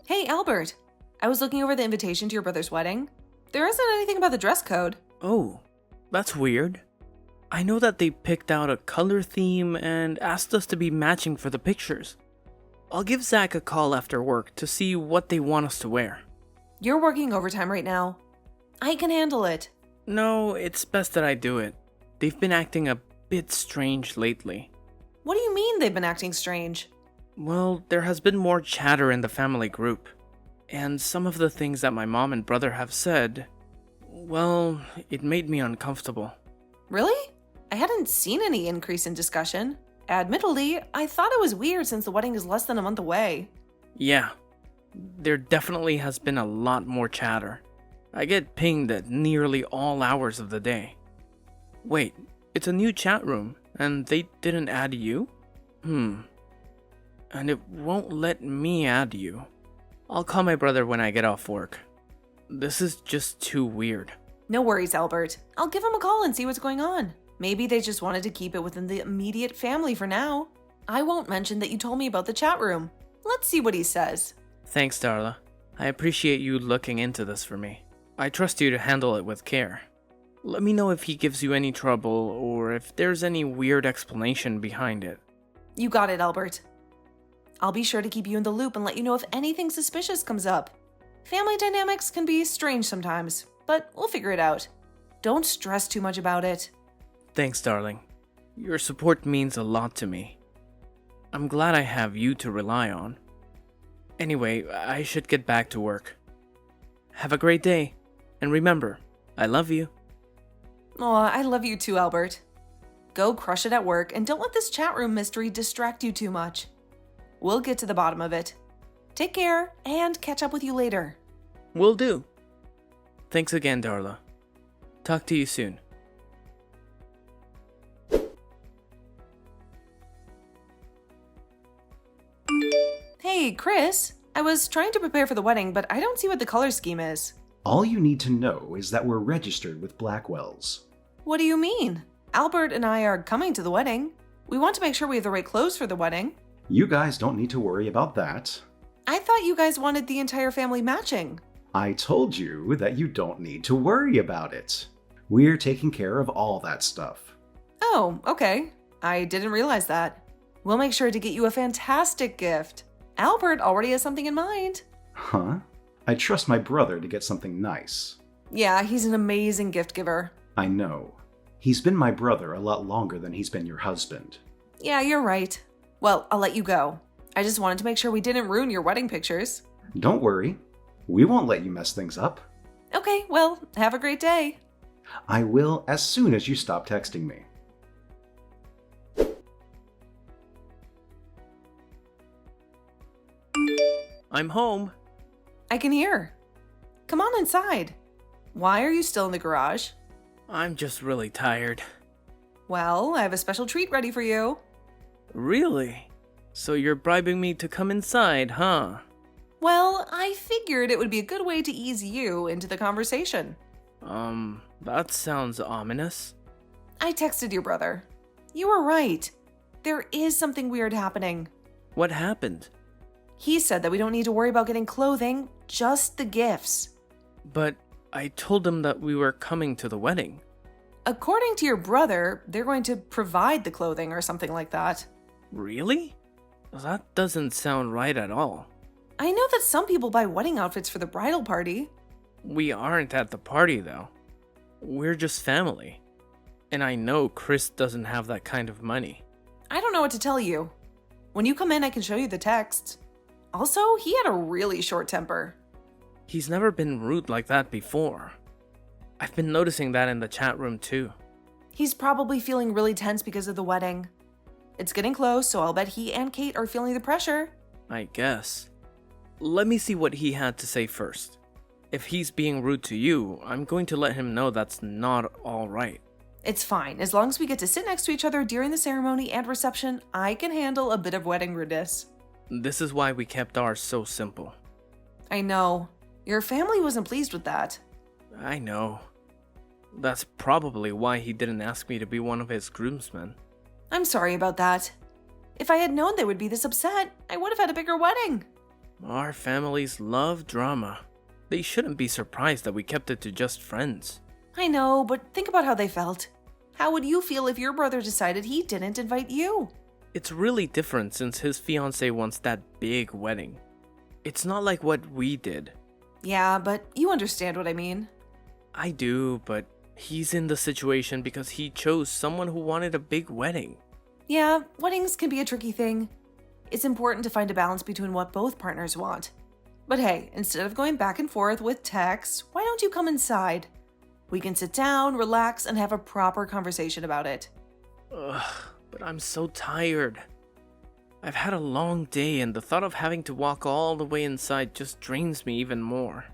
Hey, Albert. I was looking over the invitation to your brother's wedding. There isn't anything about the dress code. Oh, that's weird. I know that they picked out a color theme and asked us to be matching for the pictures. I'll give Zach a call after work to see what they want us to wear. You're working overtime right now. I can handle it. No, it's best that I do it. They've been acting a bit strange lately. What do you mean they've been acting strange? Well, there has been more chatter in the family group. And some of the things that my mom and brother have said, well, it made me uncomfortable. Really? I hadn't seen any increase in discussion. Admittedly, I thought it was weird since the wedding is less than a month away. Yeah, there definitely has been a lot more chatter. I get pinged at nearly all hours of the day. Wait, it's a new chat room, and they didn't add you? And it won't let me add you. I'll call my brother when I get off work. This is just too weird. No worries, Albert. I'll give him a call and see what's going on. Maybe they just wanted to keep it within the immediate family for now. I won't mention that you told me about the chat room. Let's see what he says. Thanks, Darla. I appreciate you looking into this for me. I trust you to handle it with care. Let me know if he gives you any trouble or if there's any weird explanation behind it. You got it, Albert. I'll be sure to keep you in the loop and let you know if anything suspicious comes up. Family dynamics can be strange sometimes, but we'll figure it out. Don't stress too much about it. Thanks, darling. Your support means a lot to me. I'm glad I have you to rely on. Anyway, I should get back to work. Have a great day, and remember, I love you. Aw, I love you too, Albert. Go crush it at work and don't let this chat room mystery distract you too much. We'll get to the bottom of it. Take care and catch up with you later. Will do. Thanks again, Darla. Talk to you soon. Hey, Chris. I was trying to prepare for the wedding, but I don't see what the color scheme is. All you need to know is that we're registered with Blackwell's. What do you mean? Albert and I are coming to the wedding. We want to make sure we have the right clothes for the wedding. You guys don't need to worry about that. I thought you guys wanted the entire family matching. I told you that you don't need to worry about it. We're taking care of all that stuff. Oh, okay. I didn't realize that. We'll make sure to get you a fantastic gift. Albert already has something in mind. Huh? I trust my brother to get something nice. Yeah, he's an amazing gift giver. I know. He's been my brother a lot longer than he's been your husband. Yeah, you're right. Well, I'll let you go. I just wanted to make sure we didn't ruin your wedding pictures. Don't worry. We won't let you mess things up. Okay, well, have a great day. I will as soon as you stop texting me. I'm home. I can hear. Come on inside. Why are you still in the garage? I'm just really tired. Well, I have a special treat ready for you. Really? So you're bribing me to come inside, huh? Well, I figured it would be a good way to ease you into the conversation. That sounds ominous. I texted your brother. You were right. There is something weird happening. What happened? He said that we don't need to worry about getting clothing, just the gifts. But I told him that we were coming to the wedding. According to your brother, they're going to provide the clothing or something like that. Really? That doesn't sound right at all. I know that some people buy wedding outfits for the bridal party. We aren't at the party, though. We're just family. And I know Chris doesn't have that kind of money. I don't know what to tell you. When you come in, I can show you the texts. Also, he had a really short temper. He's never been rude like that before. I've been noticing that in the chat room too. He's probably feeling really tense because of the wedding. It's getting close, so I'll bet he and Kate are feeling the pressure. I guess. Let me see what he had to say first. If he's being rude to you, I'm going to let him know that's not all right. It's fine. As long as we get to sit next to each other during the ceremony and reception, I can handle a bit of wedding rudeness. This is why we kept ours so simple. I know. Your family wasn't pleased with that. I know. That's probably why he didn't ask me to be one of his groomsmen. I'm sorry about that. If I had known they would be this upset, I would have had a bigger wedding. Our families love drama. They shouldn't be surprised that we kept it to just friends. I know, but think about how they felt. How would you feel if your brother decided he didn't invite you? It's really different since his fiancée wants that big wedding. It's not like what we did. Yeah, but you understand what I mean. I do, but he's in the situation because he chose someone who wanted a big wedding. Yeah, weddings can be a tricky thing. It's important to find a balance between what both partners want. But hey, instead of going back and forth with texts, why don't you come inside? We can sit down, relax, and have a proper conversation about it. Ugh, but I'm so tired. I've had a long day and the thought of having to walk all the way inside just drains me even more.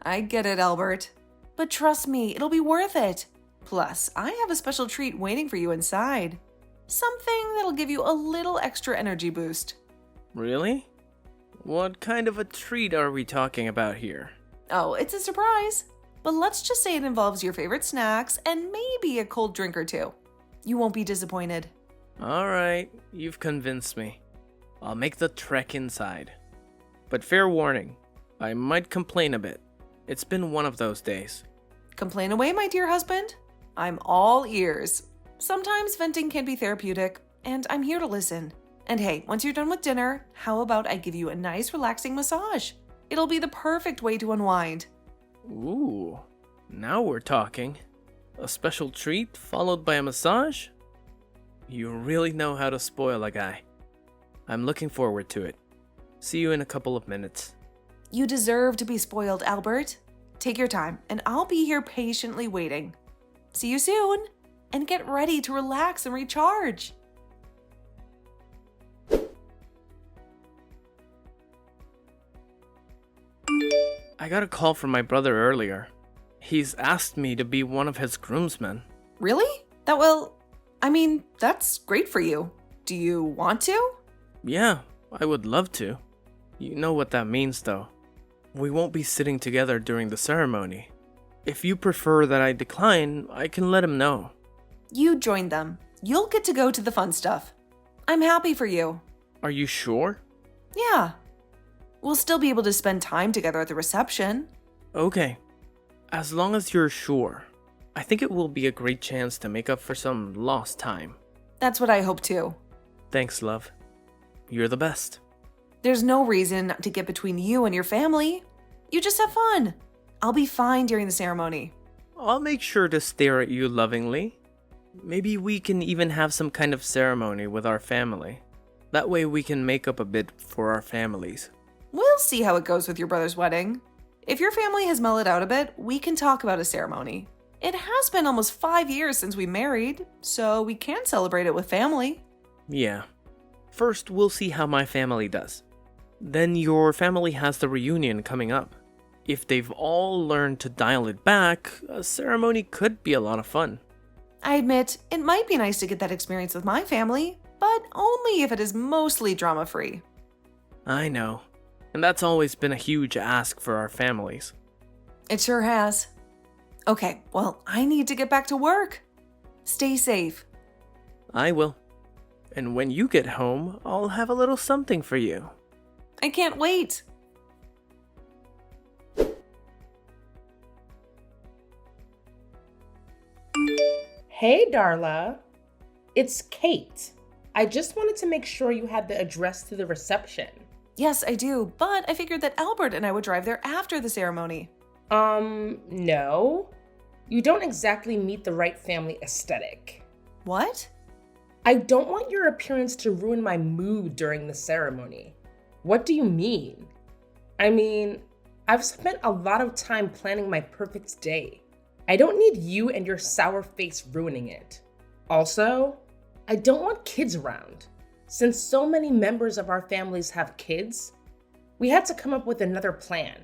I get it, Albert. But trust me, it'll be worth it. Plus, I have a special treat waiting for you inside. Something that'll give you a little extra energy boost. Really? What kind of a treat are we talking about here? Oh, it's a surprise. But let's just say it involves your favorite snacks and maybe a cold drink or two. You won't be disappointed. Alright, you've convinced me. I'll make the trek inside. But fair warning, I might complain a bit. It's been one of those days. Complain away, my dear husband. I'm all ears. Sometimes venting can be therapeutic, and I'm here to listen. And hey, once you're done with dinner, how about I give you a nice relaxing massage? It'll be the perfect way to unwind. Ooh, now we're talking. A special treat followed by a massage? You really know how to spoil a guy. I'm looking forward to it. See you in a couple of minutes. You deserve to be spoiled, Albert. Take your time, and I'll be here patiently waiting. See you soon, and get ready to relax and recharge. I got a call from my brother earlier. He's asked me to be one of his groomsmen. Really? That's great for you. Do you want to? Yeah, I would love to. You know what that means though. We won't be sitting together during the ceremony. If you prefer that I decline, I can let him know. You join them. You'll get to go to the fun stuff. I'm happy for you. Are you sure? Yeah. We'll still be able to spend time together at the reception. Okay. As long as you're sure. I think it will be a great chance to make up for some lost time. That's what I hope too. Thanks, love. You're the best. There's no reason to get between you and your family. You just have fun. I'll be fine during the ceremony. I'll make sure to stare at you lovingly. Maybe we can even have some kind of ceremony with our family. That way we can make up a bit for our families. We'll see how it goes with your brother's wedding. If your family has mellowed out a bit, we can talk about a ceremony. It has been almost 5 years since we married, so we can celebrate it with family. Yeah. First, we'll see how my family does. Then your family has the reunion coming up. If they've all learned to dial it back, a ceremony could be a lot of fun. I admit, it might be nice to get that experience with my family, but only if it is mostly drama-free. I know. And that's always been a huge ask for our families. It sure has. Okay, well, I need to get back to work. Stay safe. I will. And when you get home, I'll have a little something for you. I can't wait. Hey, Darla. It's Kate. I just wanted to make sure you had the address to the reception. Yes, I do, but I figured that Albert and I would drive there after the ceremony. No. You don't exactly meet the right family aesthetic. What? I don't want your appearance to ruin my mood during the ceremony. What do you mean? I've spent a lot of time planning my perfect day. I don't need you and your sour face ruining it. Also, I don't want kids around. Since so many members of our families have kids, we had to come up with another plan.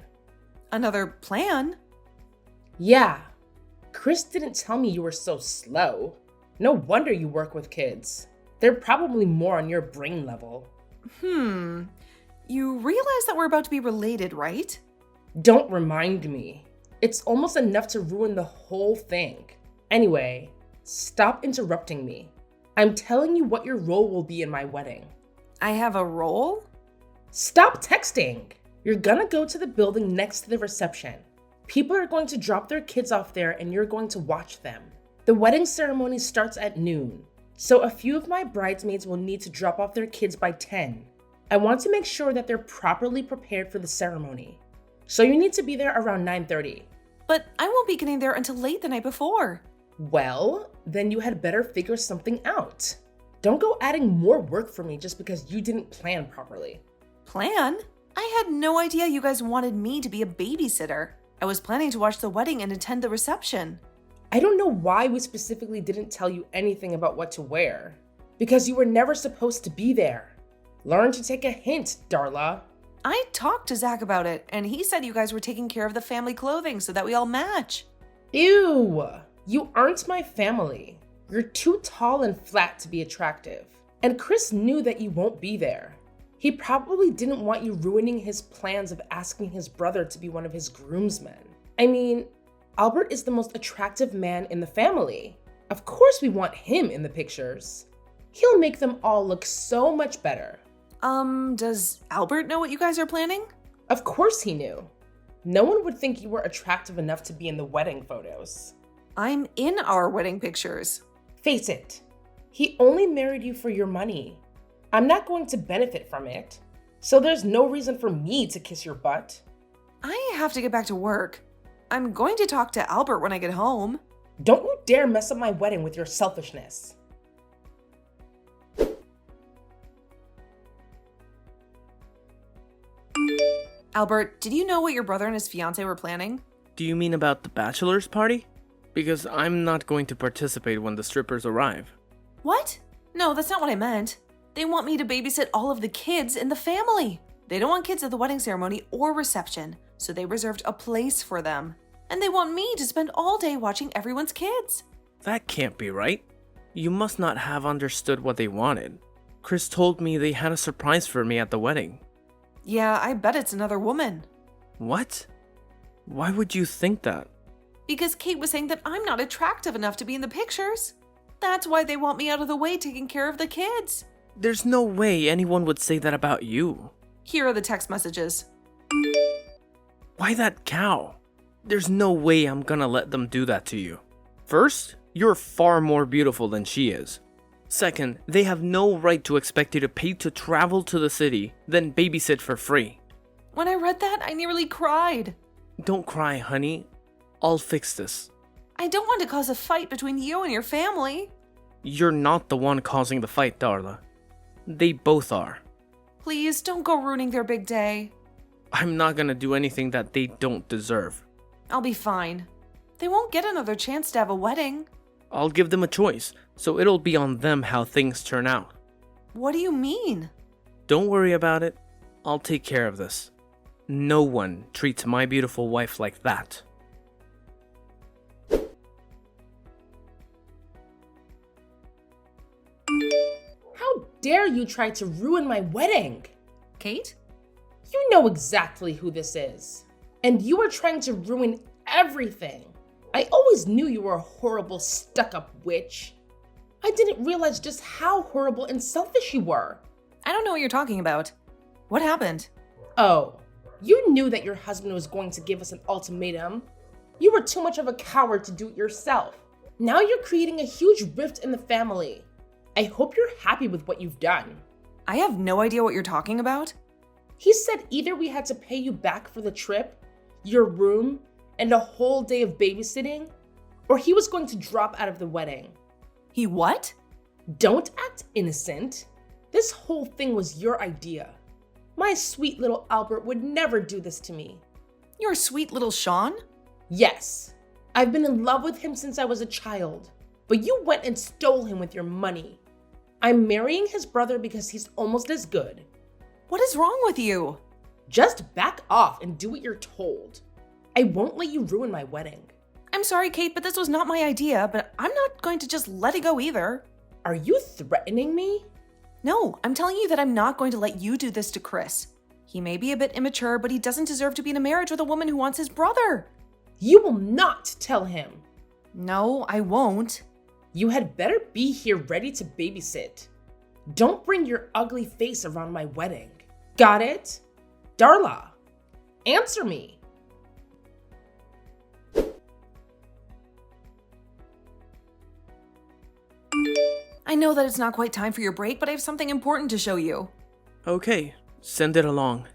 Another plan? Yeah. Chris didn't tell me you were so slow. No wonder you work with kids. They're probably more on your brain level. You realize that we're about to be related, right? Don't remind me. It's almost enough to ruin the whole thing. Anyway, stop interrupting me. I'm telling you what your role will be in my wedding. I have a role? Stop texting! You're gonna go to the building next to the reception. People are going to drop their kids off there and you're going to watch them. The wedding ceremony starts at noon, so a few of my bridesmaids will need to drop off their kids by 10. I want to make sure that they're properly prepared for the ceremony. So you need to be there around 9:30. But I won't be getting there until late the night before. Well, then you had better figure something out. Don't go adding more work for me just because you didn't plan properly. Plan? I had no idea you guys wanted me to be a babysitter. I was planning to watch the wedding and attend the reception. I don't know why we specifically didn't tell you anything about what to wear. Because you were never supposed to be there. Learn to take a hint, Darla. I talked to Zach about it, and he said you guys were taking care of the family clothing so that we all match. Ew! You aren't my family. You're too tall and flat to be attractive. And Chris knew that you won't be there. He probably didn't want you ruining his plans of asking his brother to be one of his groomsmen. I mean, Albert is the most attractive man in the family. Of course we want him in the pictures. He'll make them all look so much better. Does Albert know what you guys are planning? Of course he knew. No one would think you were attractive enough to be in the wedding photos. I'm in our wedding pictures. Face it, he only married you for your money. I'm not going to benefit from it, so there's no reason for me to kiss your butt. I have to get back to work. I'm going to talk to Albert when I get home. Don't you dare mess up my wedding with your selfishness. Albert, did you know what your brother and his fiancée were planning? Do you mean about the bachelor's party? Because I'm not going to participate when the strippers arrive. What? No, that's not what I meant. They want me to babysit all of the kids in the family. They don't want kids at the wedding ceremony or reception, so they reserved a place for them. And they want me to spend all day watching everyone's kids. That can't be right. You must not have understood what they wanted. Chris told me they had a surprise for me at the wedding. Yeah, I bet it's another woman. What? Why would you think that? Because Kate was saying that I'm not attractive enough to be in the pictures. That's why they want me out of the way taking care of the kids. There's no way anyone would say that about you. Here are the text messages. Why that cow? There's no way I'm gonna let them do that to you. First, you're far more beautiful than she is. Second, they have no right to expect you to pay to travel to the city, then babysit for free. When I read that, I nearly cried. Don't cry, honey. I'll fix this. I don't want to cause a fight between you and your family. You're not the one causing the fight, Darla. They both are. Please don't go ruining their big day. I'm not gonna do anything that they don't deserve. I'll be fine. They won't get another chance to have a wedding. I'll give them a choice, so it'll be on them how things turn out. What do you mean? Don't worry about it. I'll take care of this. No one treats my beautiful wife like that. How dare you try to ruin my wedding? Kate? You know exactly who this is. And you are trying to ruin everything. I always knew you were a horrible, stuck-up witch. I didn't realize just how horrible and selfish you were. I don't know what you're talking about. What happened? Oh, you knew that your husband was going to give us an ultimatum. You were too much of a coward to do it yourself. Now you're creating a huge rift in the family. I hope you're happy with what you've done. I have no idea what you're talking about. He said either we had to pay you back for the trip, your room, and a whole day of babysitting, or he was going to drop out of the wedding. He what? Don't act innocent. This whole thing was your idea. My sweet little Albert would never do this to me. Your sweet little Sean? Yes, I've been in love with him since I was a child, but you went and stole him with your money. I'm marrying his brother because he's almost as good. What is wrong with you? Just back off and do what you're told. I won't let you ruin my wedding. I'm sorry, Kate, but this was not my idea, but I'm not going to just let it go either. Are you threatening me? No, I'm telling you that I'm not going to let you do this to Chris. He may be a bit immature, but he doesn't deserve to be in a marriage with a woman who wants his brother. You will not tell him. No, I won't. You had better be here ready to babysit. Don't bring your ugly face around my wedding. Got it? Darla, answer me. I know that it's not quite time for your break, but I have something important to show you. Okay, send it along.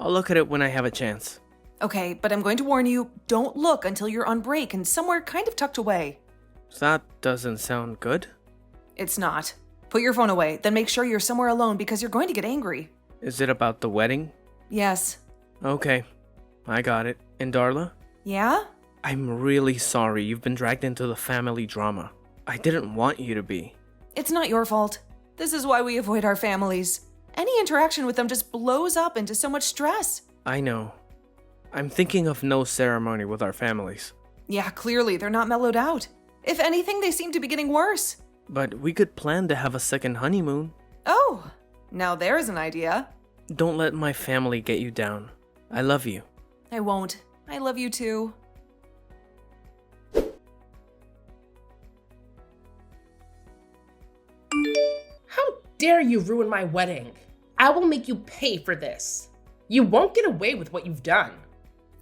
I'll look at it when I have a chance. Okay, but I'm going to warn you, don't look until you're on break and somewhere kind of tucked away. That doesn't sound good. It's not. Put your phone away, then make sure you're somewhere alone because you're going to get angry. Is it about the wedding? Yes. Okay, I got it. And Darla? Yeah? I'm really sorry you've been dragged into the family drama. I didn't want you to be. It's not your fault. This is why we avoid our families. Any interaction with them just blows up into so much stress. I know. I'm thinking of no ceremony with our families. Yeah, clearly they're not mellowed out. If anything, they seem to be getting worse. But we could plan to have a second honeymoon. Oh, now there's an idea. Don't let my family get you down. I love you. I won't. I love you too. How dare you ruin my wedding? I will make you pay for this. You won't get away with what you've done.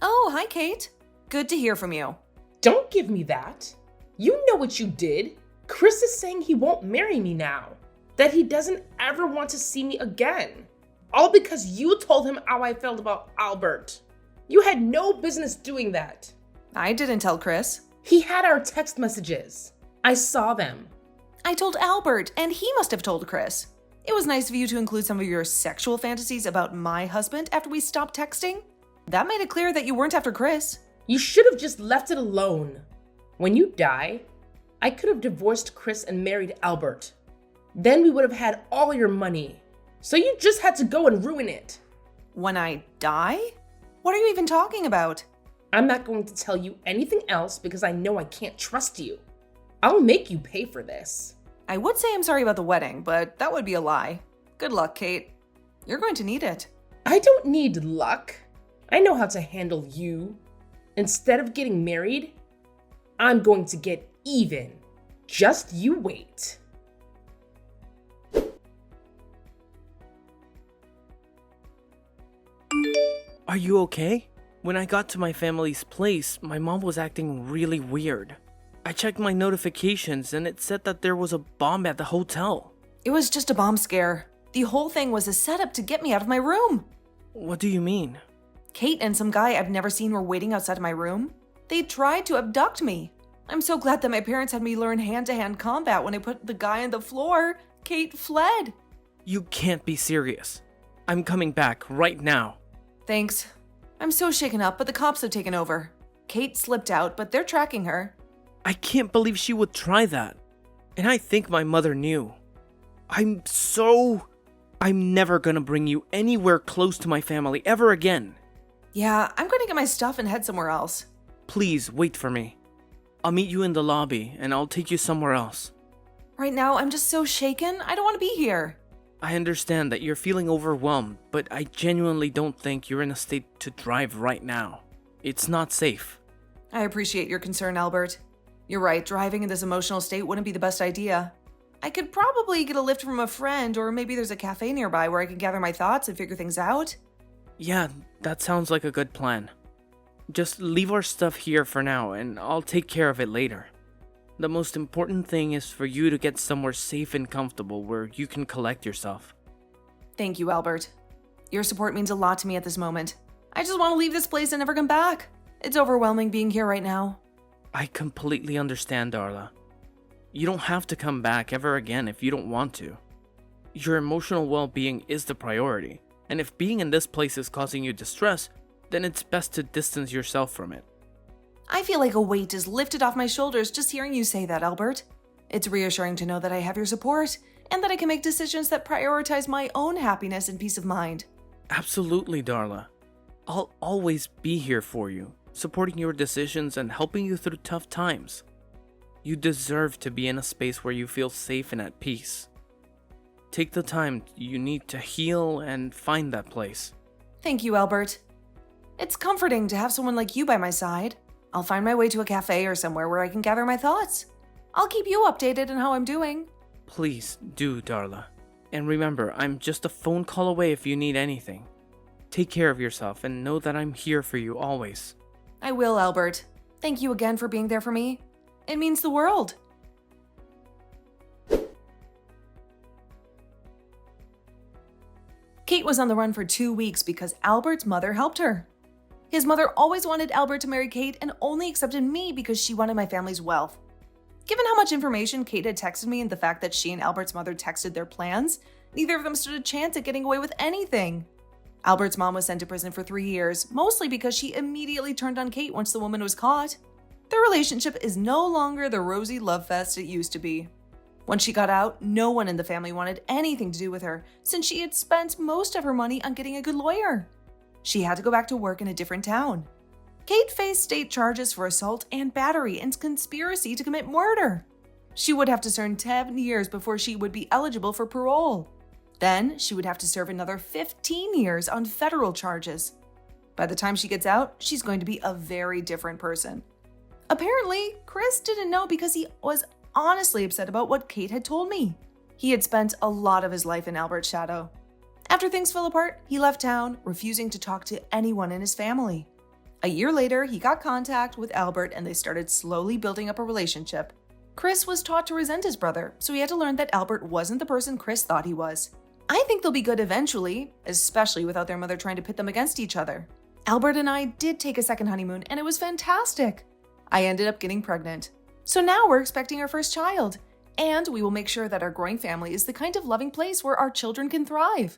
Oh, hi, Kate. Good to hear from you. Don't give me that. You know what you did. Chris is saying he won't marry me now. That he doesn't ever want to see me again. All because you told him how I felt about Albert. You had no business doing that. I didn't tell Chris. He had our text messages. I saw them. I told Albert, and he must have told Chris. It was nice of you to include some of your sexual fantasies about my husband after we stopped texting. That made it clear that you weren't after Chris. You should have just left it alone. When you die, I could have divorced Chris and married Albert. Then we would have had all your money. So you just had to go and ruin it. When I die? What are you even talking about? I'm not going to tell you anything else because I know I can't trust you. I'll make you pay for this. I would say I'm sorry about the wedding, but that would be a lie. Good luck, Kate. You're going to need it. I don't need luck. I know how to handle you. Instead of getting married, I'm going to get even. Just you wait. Are you okay? When I got to my family's place, my mom was acting really weird. I checked my notifications and it said that there was a bomb at the hotel. It was just a bomb scare. The whole thing was a setup to get me out of my room. What do you mean? Kate and some guy I've never seen were waiting outside of my room. They tried to abduct me. I'm so glad that my parents had me learn hand-to-hand combat when I put the guy on the floor. Kate fled. You can't be serious. I'm coming back right now. Thanks. I'm so shaken up, but the cops have taken over. Kate slipped out, but they're tracking her. I can't believe she would try that. And I think my mother knew. I'm never gonna bring you anywhere close to my family ever again. Yeah, I'm going to get my stuff and head somewhere else. Please wait for me. I'll meet you in the lobby and I'll take you somewhere else. Right now, I'm just so shaken. I don't want to be here. I understand that you're feeling overwhelmed, but I genuinely don't think you're in a state to drive right now. It's not safe. I appreciate your concern, Albert. You're right, driving in this emotional state wouldn't be the best idea. I could probably get a lift from a friend, or maybe there's a cafe nearby where I can gather my thoughts and figure things out. Yeah, that sounds like a good plan. Just leave our stuff here for now, and I'll take care of it later. The most important thing is for you to get somewhere safe and comfortable where you can collect yourself. Thank you, Albert. Your support means a lot to me at this moment. I just want to leave this place and never come back. It's overwhelming being here right now. I completely understand, Darla. You don't have to come back ever again if you don't want to. Your emotional well-being is the priority, and if being in this place is causing you distress, then it's best to distance yourself from it. I feel like a weight is lifted off my shoulders just hearing you say that, Albert. It's reassuring to know that I have your support, and that I can make decisions that prioritize my own happiness and peace of mind. Absolutely, Darla. I'll always be here for you, supporting your decisions and helping you through tough times. You deserve to be in a space where you feel safe and at peace. Take the time you need to heal and find that place. Thank you, Albert. It's comforting to have someone like you by my side. I'll find my way to a cafe or somewhere where I can gather my thoughts. I'll keep you updated on how I'm doing. Please do, Darla. And remember, I'm just a phone call away if you need anything. Take care of yourself and know that I'm here for you always. I will, Albert. Thank you again for being there for me. It means the world. Kate was on the run for 2 weeks because Albert's mother helped her. His mother always wanted Albert to marry Kate and only accepted me because she wanted my family's wealth. Given how much information Kate had texted me and the fact that she and Albert's mother texted their plans, neither of them stood a chance at getting away with anything. Albert's mom was sent to prison for 3 years, mostly because she immediately turned on Kate once the woman was caught. Their relationship is no longer the rosy love fest it used to be. When she got out, no one in the family wanted anything to do with her since she had spent most of her money on getting a good lawyer. She had to go back to work in a different town. Kate faced state charges for assault and battery and conspiracy to commit murder. She would have to serve 10 years before she would be eligible for parole. Then she would have to serve another 15 years on federal charges. By the time she gets out, she's going to be a very different person. Apparently, Chris didn't know because he was honestly upset about what Kate had told me. He had spent a lot of his life in Albert's shadow. After things fell apart, he left town, refusing to talk to anyone in his family. A year later, he got contact with Albert and they started slowly building up a relationship. Chris was taught to resent his brother, so he had to learn that Albert wasn't the person Chris thought he was. I think they'll be good eventually, especially without their mother trying to pit them against each other. Albert and I did take a second honeymoon and it was fantastic. I ended up getting pregnant. So now we're expecting our first child, and we will make sure that our growing family is the kind of loving place where our children can thrive.